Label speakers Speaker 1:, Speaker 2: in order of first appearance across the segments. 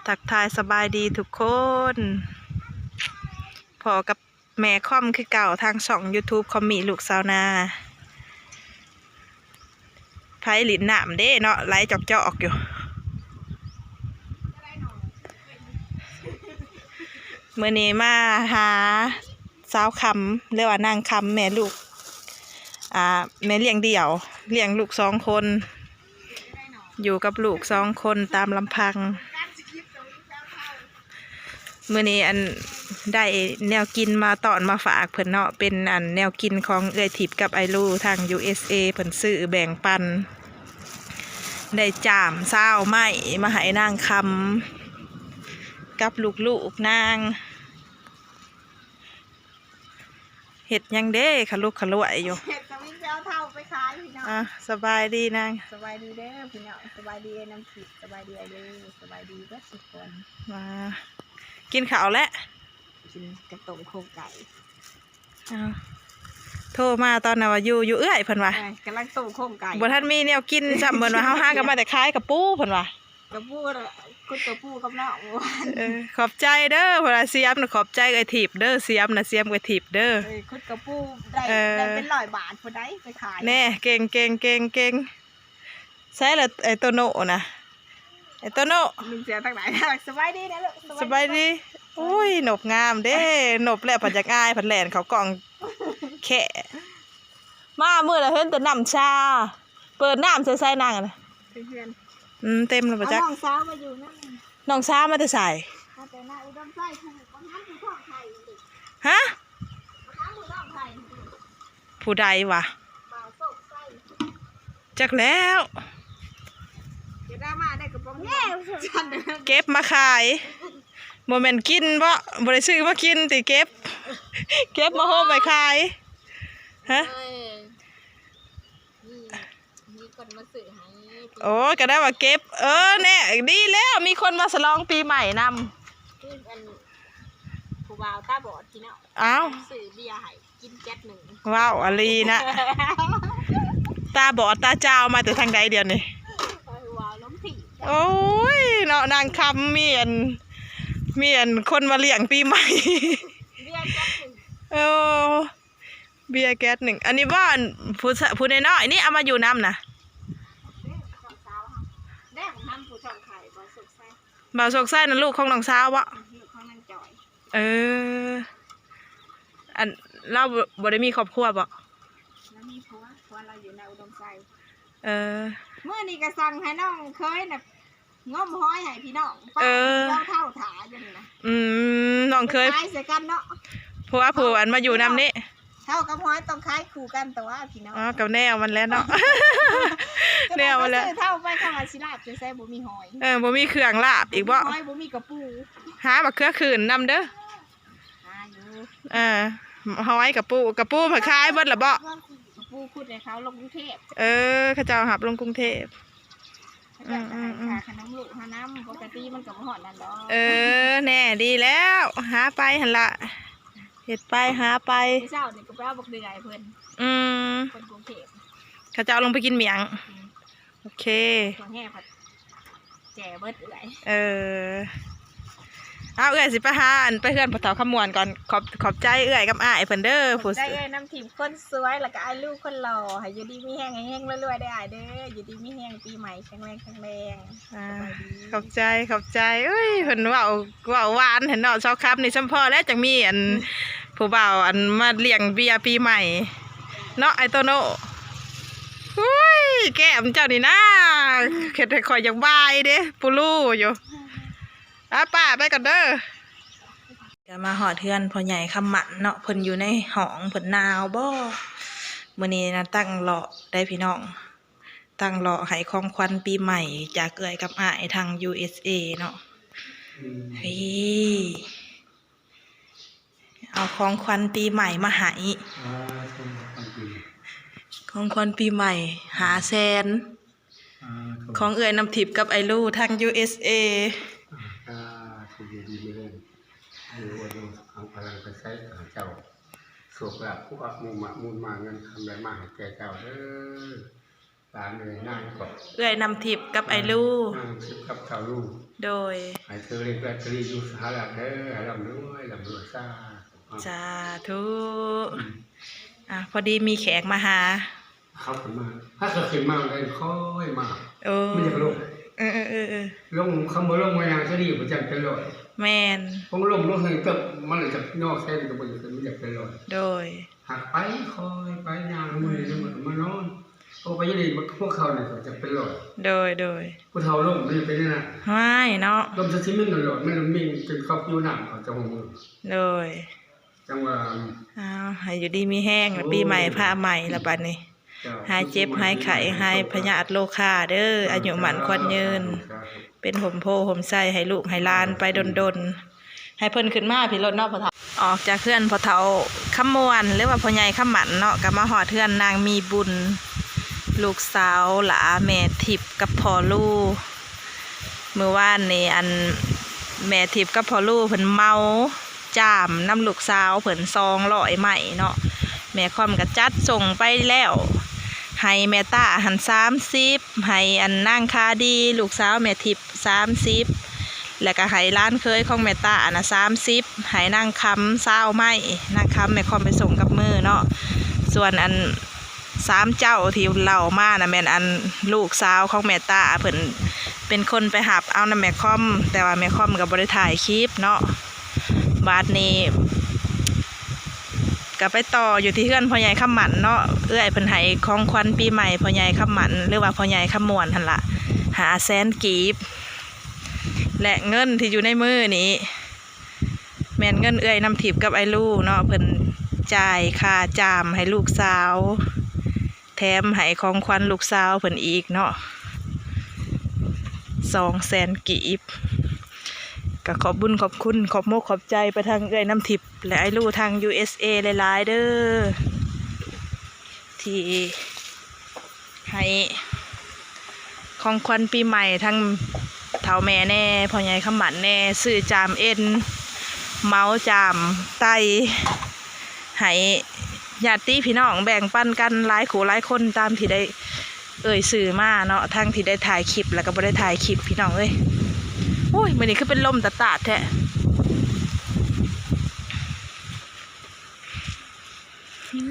Speaker 1: ทักทายสบายดีทุกคนพอกับแม่ค่อมคือเก่าทางช่อง YouTube คอมมี่ลูกสาวนาไผหลินหนามเด้เนาะไล่จอกอยู่เมื่อนี้มาหาสาวคำเรียกว่านางคำแม่ลูกแม่เลี้ยงเดี่ยวเลี้ยงลูก2 คนอยู่กับลูก2 คนตามลำพังมื้อนี้ได้แนวกินมาตอนมาฝากเพิ่นเนาะเป็นแนวกินของเอื้อยทิพย์กับไอลูทาง USA เพิ่นซื้อแบ่งปันได้จ่ามเศร้าไม้มาให้นางคำกับลูกนางเห็ดยังเด้ขลุกขลุ่ยอยู่
Speaker 2: เห็ดสวิงจะเอาเท่าไปขายพี่น้อง
Speaker 1: สบายดีนาง
Speaker 2: สบายดีเด้อพี่น้องสบายดีน้ำผิดสบายดีเด้อสบายดีก็สุดคน
Speaker 1: มากินข้าวแล้ว
Speaker 2: กินกระต้มโครงไก่
Speaker 1: โทรมาตอนนั้นว่าอยู่เอื้อยเพิ่นว่
Speaker 2: ากำลังต้มโครงไก่
Speaker 1: บ่ทันมีแนวกินซ้ำเพิ่นว่าเฮาหากันมาแต่ขายกับปูเพิ่นว่
Speaker 2: กระปูคุณกระปูกับน้อง
Speaker 1: ขอบใจเด้อพลาเสียมนะขอบใจไอ้ถีบเด้อเสียมนะเสียมไอ้ถีบเด้อ
Speaker 2: คุณกระปูได้เป็น100 บาทพอได้ไปขาย
Speaker 1: แน่เก่งใช่ละไอ้โตโน่นะไอ้โตโน่
Speaker 2: มึงเสียทางไหนสบายดีนะลูก
Speaker 1: สบายดีโอ้ยหนบงามเด้หนบแล้วผัดจากอ้ายผัดแหลนเขากล่องแค่มาเมื่อไรเห็นแต่น้ำชาเปิดน้ำใส่นางนะเต็มเลยปะจ๊ะ
Speaker 2: น้องสาวมาอยู่นั่น
Speaker 1: น้องสาวมาแต่ใส่
Speaker 2: แต่หน้าอุดมไส้ถูกคนนั้นคือท้องไข่
Speaker 1: ฮะ
Speaker 2: ผู้
Speaker 1: ใดวะจักแล้วเก็บมาขายโมเมนต์กินบ่บริซื้อมากินติเก็บมาโฮมไปขายฮะ
Speaker 2: มีคนมาซื้อให้
Speaker 1: โอ้ก็ได้ว่าเก็บแน่ดีแล้วมีคนมาฉลองปีใหม่น
Speaker 2: ำผู้บ่าวตาบอดกินเอา
Speaker 1: อ้าว
Speaker 2: ซื้อเบียร์ให้กินแก๊ส1
Speaker 1: ว้าวอลีนะตาบอดตาเจ้ามาแต่ทางใดเดียวนี่โอ้ยเนาะนางคำมีคนมาเลี้ยงปีใหม่
Speaker 2: เบียร์แก๊ส
Speaker 1: 1เบียร์แก๊ส1อันนี้บ้านผู้น้อยนี่เอามาอยู่น้ำนะบ่าวสกไส้นั่นลูกของน้องสาววะเราบ่ได้มีครอบครัวบ่
Speaker 2: แล้วมีผัวเราอยู่ในอุดมไส้
Speaker 1: เ
Speaker 2: มื่อนี้ก็สั่งให้น้องเคยน่ะง้มห้อยให้พี่น้องเราเท่าถาอยู่นี่นะ
Speaker 1: น้องเคย
Speaker 2: ขายใส่กันเนาะ
Speaker 1: ผัวอันมาอยู่น้ำนี่
Speaker 2: เท่ากับห้อยต้องขายคู่กันแต่ว่าพี่น้อง
Speaker 1: กับแนวมันแล้วเนาะแนวมันแล้ว
Speaker 2: เท่าไปเข้ามาสิลาบจะใส่บ่มีหอย
Speaker 1: บ่มีเครื่องลาบอีกบ่
Speaker 2: หอยบ่มีกระปู
Speaker 1: หาบักเครือขืนนำเด้อ
Speaker 2: หาอยู่
Speaker 1: หอยกระปูมาขายเบิดละบ่
Speaker 2: กระปูขุดให้เขาลงกรุงเทพ
Speaker 1: เขาเจ้าหับลงกรุงเทพ
Speaker 2: ขนมลูกหาน้ำปกติมันกับหอดนั่นดอก
Speaker 1: แน่ดีแล้วหาไปหันละเห็ดไปหาไป
Speaker 2: เจ้าเนี่ยก็แปลว่าบอกเดือยเพิ่นคนกรุงเทพ
Speaker 1: เขาเจ้าลงไปกินเมียงโอเค
Speaker 2: ตัวแห่ผัดแจ่เบิดเ
Speaker 1: อื่อยเอาเอื่อยสิไปหาไปเพื่อนพอเฒ่าขมวนก่อนขอบใจเอื่อยกับอ้ายเพิ่นเด้อ
Speaker 2: ขอบใจเอ้ยน้ำทิพย์คนสวยแล้วก็ไอ้ลูกคนหล่อให้อยู่ดีมีแห้งรวยๆได้อ้ายเด้ออยู่ดีมีแห้งปีใหม่แข็งแรง
Speaker 1: ขอบใจเอ้ยเพิ่นว่าหวานเห็นเนาะชอบครับนี่ซัมพ่อแล้วจังมีผู้บ่าวมาเลี้ยงเบียร์ปีใหม่เนาะไอโตโน่อุ้ยแก้มเจ้านี่นะเข็ดให้คอยอย่างบายเด้ปูลู่อยู่ป้าไปก่อนเด้อจะมาหอดเทือนพ่อใหญ่คำหมันเนาะเพิ่นอยู่ในห้องเพิ่นหนาวบ่มื้อนี้นะตั้งรอได้พี่น้องตั้งรอให้ของขวัญปีใหม่จากเอื้อยกับอ้ายทาง USA เนาะเอาของขวัญปีใหม่มาให้ของขวัญปีใหม่500,000ของเอื้อยน้ำทิพย์กับไอลูทาง USA
Speaker 3: เจ้าสวกแบบผู้อักมูมาเงินคำใดมาให้แก่เจ้าเด้อ หลานเลยนั่งกอด
Speaker 1: เอื้อยนำทิพย์กับไอ้ลู
Speaker 3: นั่งชิบกับเจ้าลูก
Speaker 1: โดย
Speaker 3: ให้เธอเรียกลอตเตอรี่อยู่สหรัฐเด้อลำรวยซ่า
Speaker 1: สาธุพอดีมีแขกมาหา
Speaker 3: เขาขึ้นมาถ้าเขาขึ้นมาเลยค่อยมา
Speaker 1: โอ้
Speaker 3: ไม่อยากลง
Speaker 1: เออ
Speaker 3: ลงคำว่าลงมาอย่างจะดีประจำเป็นร้อย
Speaker 1: แมน
Speaker 3: พงลงให้เติบมันเลยจะนอกเส้นก็ไม่อยากเป็นร้อย
Speaker 1: โดย
Speaker 3: หักไปคอยไปยางมือจะมานอนพอไปยันดีพวกเขาเนี่ยจะเป็นร้อย
Speaker 1: โดย
Speaker 3: ผู้เฒ่าลงมันเป็นนี่นะ
Speaker 1: ไม่เนาะ
Speaker 3: ลมจะทิ้งมันหลอดมันมีจนเขาอยู่หนักเขาจะหัวมือ
Speaker 1: โดย
Speaker 3: จังหวะ
Speaker 1: ให้อยู่ดีมีแห้งปีใหม่ผ้าใหม่ละบัดนี้หายเจ็บหายไข้หายพยาธิโรคาเด้ออายุหมันควันยืน เป็นห่มโพห่มไส้ให้ลูกให้หลานไปดนให้เพิ่นขึ้นมาพี่รถเนาะพ่อเฒ่าออกจากเพื่อนพ่อเฒ่าขมวนหรือว่าพ่อใหญ่ขมันเนาะก็มาฮอดเทือนนางมีบุญลูกสาวหลาแม่ทิพย์กับพ่อลูกเมื่อวานนี้อันแม่ทิพย์กับพ่อลูกเพิ่นเมาจ้ามน้ำลูกสาวเพิ่น200ใหม่เนาะแม่ค่อมก็จัดส่งไปแล้วให้แม่ตาหัน30ให้อันนางคาดีลูกสาวแม่ทิพย์30แล้วก็ให้ร้านเคยของแม่ตาอันน่ะ30ให้นางคำ20ไม้นางคำแม่ค่อมไปส่งกับมือเนาะส่วนอัน3เจ้าที่เล่ามาน่ะแม่นอันลูกสาวของแม่ตาเพิ่นเป็นคนไปหับเอานำแม่ค่อมแต่ว่าแม่ค่อมก็บ่ได้ถ่ายคลิปเนาะบาดนี้ก็ไปต่ออยู่ที่เฮือนพ่อใหญ่ขมันเนาะเอื้อยเพิ่นให้ของขวัญปีใหม่พ่อใหญ่ขมันหรือว่าพ่อใหญ่ขมวนหั่นล่ะ500,000กีบและเงินที่อยู่ในมือนี้แม่นเงินเอื้อยนำทิพย์กับไอ้ลูกเนาะเพิ่นจ่ายค่าจามให้ลูกสาวแถมให้ของขวัญลูกสาวเพิ่นอีกเนาะ200,000กีบก็ขอบบุญขอบคุณขอบโมกขอบใจไปทางเอื้อยน้ำทิพย์และไอ้ลูกทาง USA หลายๆเด้อที่ให้ของขวัญปีใหม่ทั้งเฒ่าแม่แน่พ่อใหญ่ขมันแน่ซื้อจามเอ็นเมาจามไตให้ญาติพี่น้องแบ่งปันกันหลายคู่หลายคนตามที่ได้สื่อมาเนาะทั้งที่ได้ถ่ายคลิปแล้วก็บ่ได้ถ่ายคลิปพี่น้องเอ้ยโอ้ยมื้อนี้คือเป็นลมตาดแท้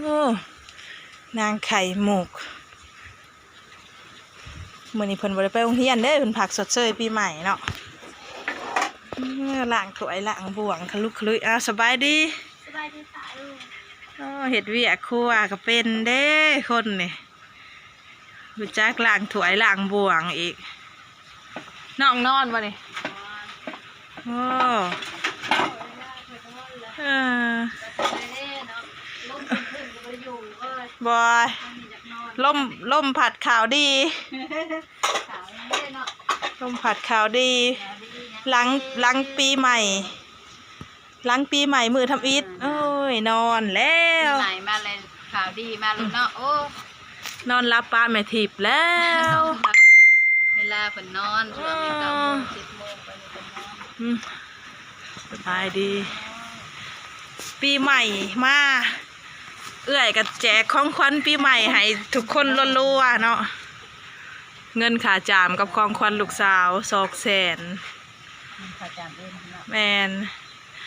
Speaker 1: โอ้นางไข่หมกมื้อนี้เพิ่นบ่ได้ไปโรงเรียนเด้อเพิ่นพักสดเชยปีใหม่เนาะล้างถ้วยล้างบ่วงทะลุคลุยสบายดี
Speaker 2: ค่ะลูก
Speaker 1: เฮ็ดเวียกครัวก็เป็นเด้คนนี่รู้จักล้างถ้วยล้างบ่วงอีกน้องนอนบ่นี่โอ้บอยล่มผัดข่าวดีล่มผัดข่าวดีหลังปีใหม่มือทำอิฐโอ้ยนอนแล้ว
Speaker 2: ไหนมาเลยข่าวดีมาลูกเนาะโอ้
Speaker 1: นอนรับป้าแม่ทิพย์แล้ว
Speaker 2: เวลาเพิ่นนอนช่วง9 โมง 10 โมงไปนี่เพิ่นนอน
Speaker 1: สบายดีปีใหม่มาเอื้อยก็แจกของขวัญปีใหม่ให้ทุกคนรัวๆเนาะเงินค่าจามกับของขวัญลูกสาว200,000
Speaker 2: ค่าจามเองเนาะ
Speaker 1: แม่น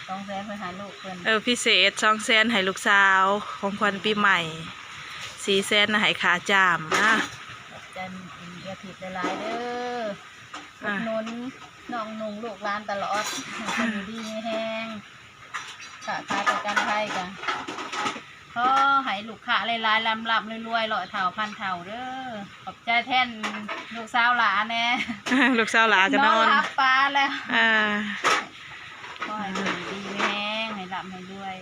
Speaker 2: 200,000เพิ่นหาลูกเพิ่น
Speaker 1: พิเศษ200,000ให้ลูกสาวของขวัญปีใหม่400,000ให้ค่าจามนะ
Speaker 2: จะมีเดียผิดหลายเด้อหนุนน้องนุ่งลูกหลานตลอดให้อยู่ดีมีแฮงค้าขายประกันภัยกันขอให้ลูกค้าหลายๆลำรับรวยๆ100 เท่าพันเท่าเด้อขอบใจแทนลูกสาวหลานแน่
Speaker 1: ลูกสาวหลานก็นอน
Speaker 2: รับป้าแล้วขอให้อยู่ดีมีแฮงให้รับให้รวย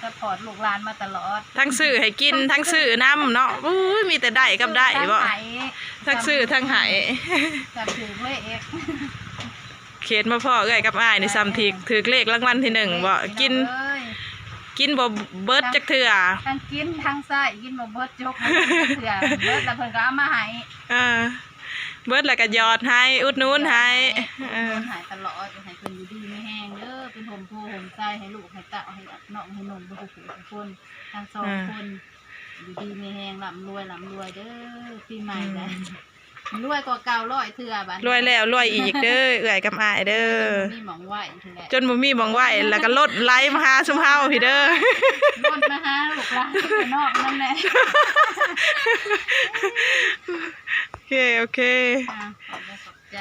Speaker 2: สปอร์ตลูกหลานมาตลอด
Speaker 1: ทั้งซื้อให้กินทั้งซื้อน้ำเนาะอุ้ยมีแต่ได้กับได้บ่ทั้งซื้อทั้งหาย
Speaker 2: จับถือเลข
Speaker 1: เขตมาพ่อเอ้ยกับอ้ายในซ้ำถือเลขรางวัลที่1บ่กินบ่เบิดจักเทื่อ
Speaker 2: ทั้งกินทั้งใส่กินบ่เบิดจกเทื่อเบิดแล้วเพิ่นก็เอามาให้
Speaker 1: เบิดแล้วก็ยอดให้อุดหนุนให้
Speaker 2: หายตลอดให้เพิ่นอยู่ดีไม่แห้งเด้อเป็นห่มโพห่มใจให้ลูกให้เต้าให้น้องให้นมบ่ทุกคนทั้ง2 คน อยู่ดีมีแหงร่ำรวยเด้อปีใหม่ได้รวยกว่าเก่า100เทื่อบัด
Speaker 1: รวยแล้วรวยอีกเด้อเอื้อยกับอ้ายเด้อ
Speaker 2: มีหมองไหวทีแหละ
Speaker 1: จนบ่มีบ่งไหวแล้วก็ลดไลฟ์มาหาซุมเฮาพี่เด้อ
Speaker 2: รถมาหาลูกหลานไปนอกนั่นแหละ
Speaker 1: โอเค
Speaker 2: ขอบใจ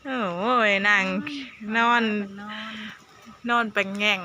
Speaker 1: โอ้ยนั่งนอน
Speaker 2: นอน
Speaker 1: นอนไปแง่ง